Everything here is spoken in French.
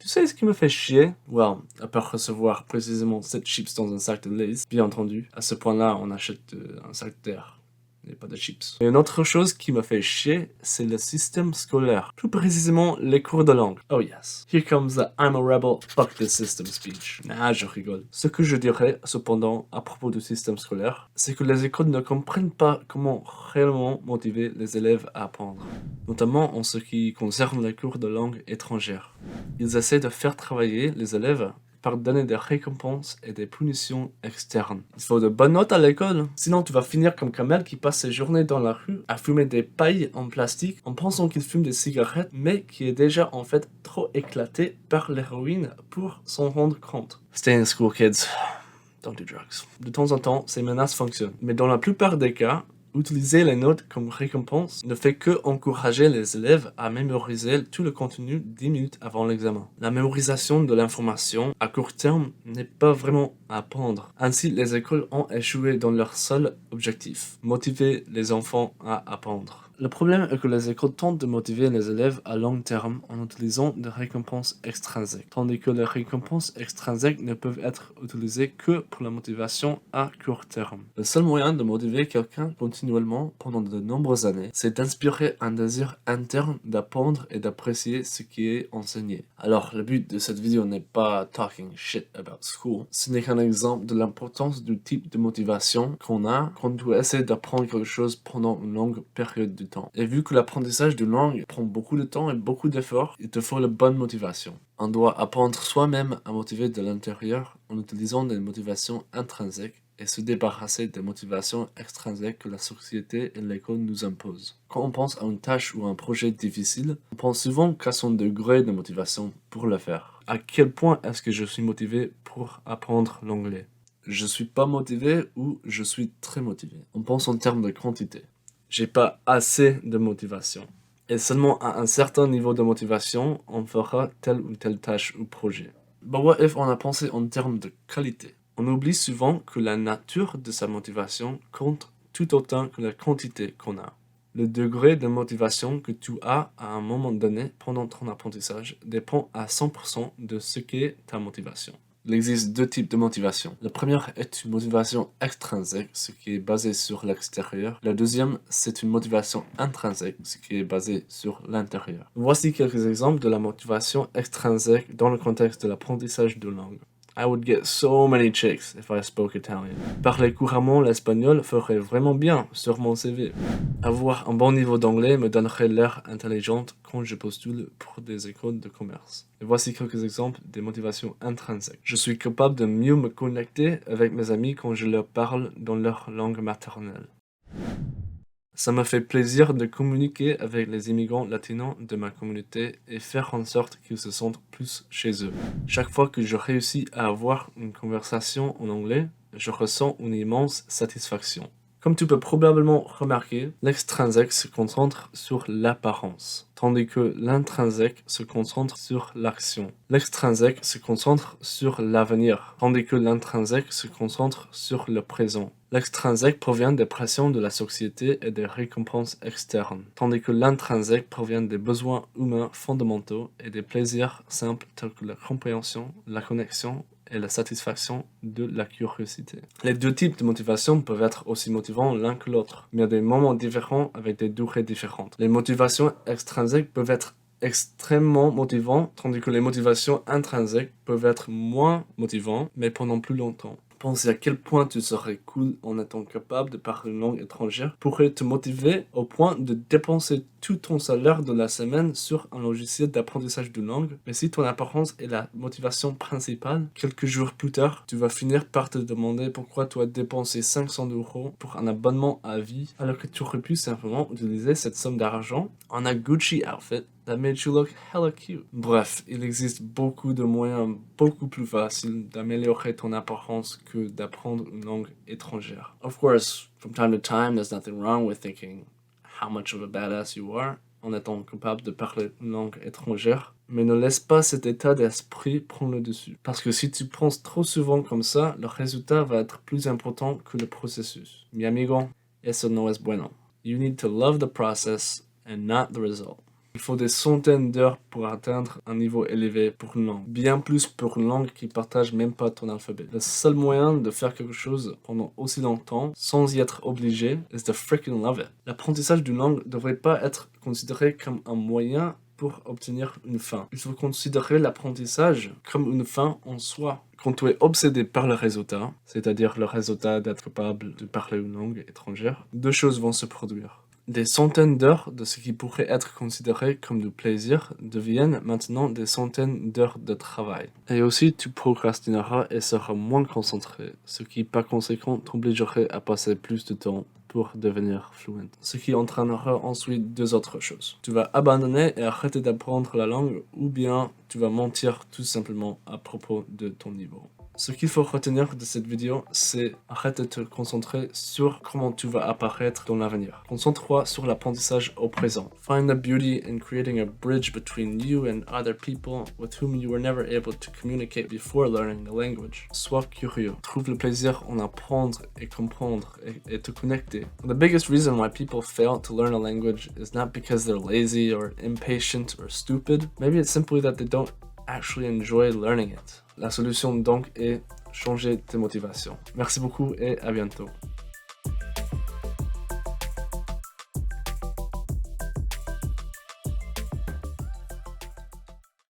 Tu sais ce qui me fait chier? Well, à part recevoir précisément 7 chips dans un sac de Lay's, bien entendu. À ce point-là, on achète un sac d'air. Et pas de chips. Et une autre chose qui me fait chier, c'est le système scolaire. Plus précisément, les cours de langue. Oh yes. Here comes the I'm a rebel, fuck the system speech. Nah, je rigole. Ce que je dirais, cependant, à propos du système scolaire, c'est que les écoles ne comprennent pas comment réellement motiver les élèves à apprendre. Notamment en ce qui concerne les cours de langue étrangère. Ils essaient de faire travailler les élèves par donner des récompenses et des punitions externes. Il faut de bonnes notes à l'école, sinon tu vas finir comme Kamel qui passe ses journées dans la rue à fumer des pailles en plastique en pensant qu'il fume des cigarettes, mais qui est déjà en fait trop éclaté par l'héroïne pour s'en rendre compte. Stay in school, kids. Don't do drugs. De temps en temps, ces menaces fonctionnent, mais dans la plupart des cas, utiliser les notes comme récompense ne fait que encourager les élèves à mémoriser tout le contenu 10 minutes avant l'examen. La mémorisation de l'information à court terme n'est pas vraiment à apprendre. Ainsi, les écoles ont échoué dans leur seul objectif, motiver les enfants à apprendre. Le problème est que les écoles tentent de motiver les élèves à long terme en utilisant des récompenses extrinsèques, tandis que les récompenses extrinsèques ne peuvent être utilisées que pour la motivation à court terme. Le seul moyen de motiver quelqu'un continuellement pendant de nombreuses années, c'est d'inspirer un désir interne d'apprendre et d'apprécier ce qui est enseigné. Alors, le but de cette vidéo n'est pas talking shit about school, ce n'est qu'un exemple de l'importance du type de motivation qu'on a quand tu essaies d'apprendre quelque chose pendant une longue période de temps. Et vu que l'apprentissage d'une langue prend beaucoup de temps et beaucoup d'efforts, il te faut la bonne motivation. On doit apprendre soi-même à motiver de l'intérieur en utilisant des motivations intrinsèques et se débarrasser des motivations extrinsèques que la société et l'école nous imposent. Quand on pense à une tâche ou à un projet difficile, on pense souvent qu'à son degré de motivation pour le faire. À quel point est-ce que je suis motivé pour apprendre l'anglais? Je suis pas motivé ou je suis très motivé. On pense en termes de quantité. J'ai pas assez de motivation. Et seulement à un certain niveau de motivation, on fera telle ou telle tâche ou projet. But what if on a pensé en termes de qualité? On oublie souvent que la nature de sa motivation compte tout autant que la quantité qu'on a. Le degré de motivation que tu as à un moment donné pendant ton apprentissage dépend à 100% de ce qu'est ta motivation. Il existe deux types de motivation. La première est une motivation extrinsèque, ce qui est basé sur l'extérieur. La deuxième, c'est une motivation intrinsèque, ce qui est basé sur l'intérieur. Voici quelques exemples de la motivation extrinsèque dans le contexte de l'apprentissage de langue. I would get so many chicks if I spoke Italian. Parler couramment l'espagnol ferait vraiment bien sur mon CV. Avoir un bon niveau d'anglais me donnerait l'air intelligente quand je postule pour des écoles de commerce. Et voici quelques exemples des motivations intrinsèques. Je suis capable de mieux me connecter avec mes amis quand je leur parle dans leur langue maternelle. Ça me fait plaisir de communiquer avec les immigrants latinos de ma communauté et faire en sorte qu'ils se sentent plus chez eux. Chaque fois que je réussis à avoir une conversation en anglais, je ressens une immense satisfaction. Comme tu peux probablement remarquer, l'extrinsèque se concentre sur l'apparence, tandis que l'intrinsèque se concentre sur l'action. L'extrinsèque se concentre sur l'avenir, tandis que l'intrinsèque se concentre sur le présent. L'extrinsèque provient des pressions de la société et des récompenses externes, tandis que l'intrinsèque provient des besoins humains fondamentaux et des plaisirs simples tels que la compréhension, la connexion et la satisfaction de la curiosité. Les deux types de motivation peuvent être aussi motivants l'un que l'autre, mais à des moments différents avec des durées différentes. Les motivations extrinsèques peuvent être extrêmement motivantes, tandis que les motivations intrinsèques peuvent être moins motivantes, mais pendant plus longtemps. Penser à quel point tu serais cool en étant capable de parler une langue étrangère pourrait te motiver au point de dépenser tout ton salaire de la semaine sur un logiciel d'apprentissage de langue. Mais si ton apparence est la motivation principale, quelques jours plus tard, tu vas finir par te demander pourquoi tu as dépensé 500 € pour un abonnement à vie, alors que tu aurais pu simplement utiliser cette somme d'argent en un Gucci outfit that made you look hella cute. Bref, il existe beaucoup de moyens beaucoup plus faciles d'améliorer ton apparence que d'apprendre une langue étrangère. Of course, from time to time, there's nothing wrong with thinking how much of a badass you are en étant capable de parler une langue étrangère, mais ne laisse pas cet état d'esprit prendre le dessus. Parce que si tu penses trop souvent comme ça, le résultat va être plus important que le processus. Mi amigo, eso no es bueno. You need to love the process and not the result. Il faut des centaines d'heures pour atteindre un niveau élevé pour une langue. Bien plus pour une langue qui partage même pas ton alphabet. Le seul moyen de faire quelque chose pendant aussi longtemps sans y être obligé is to freaking love it. L'apprentissage d'une langue ne devrait pas être considéré comme un moyen pour obtenir une fin. Il faut considérer l'apprentissage comme une fin en soi. Quand tu es obsédé par le résultat, c'est-à-dire le résultat d'être capable de parler une langue étrangère, deux choses vont se produire. Des centaines d'heures de ce qui pourrait être considéré comme du plaisir deviennent maintenant des centaines d'heures de travail. Et aussi, tu procrastineras et seras moins concentré, ce qui par conséquent t'obligerait à passer plus de temps pour devenir fluent. Ce qui entraînera ensuite deux autres choses. Tu vas abandonner et arrêter d'apprendre la langue, ou bien tu vas mentir tout simplement à propos de ton niveau. Ce qu'il faut retenir de cette vidéo, c'est arrête de te concentrer sur comment tu vas apparaître dans l'avenir. Concentre-toi sur l'apprentissage au présent. Find the beauty in creating a bridge between you and other people with whom you were never able to communicate before learning the language. Sois curieux. Trouve le plaisir en apprendre et comprendre et te connecter. The biggest reason why people fail to learn a language is not because they're lazy or impatient or stupid. Maybe it's simply that they don't actually enjoy learning it. La solution donc est changer tes motivations. Merci beaucoup et à bientôt.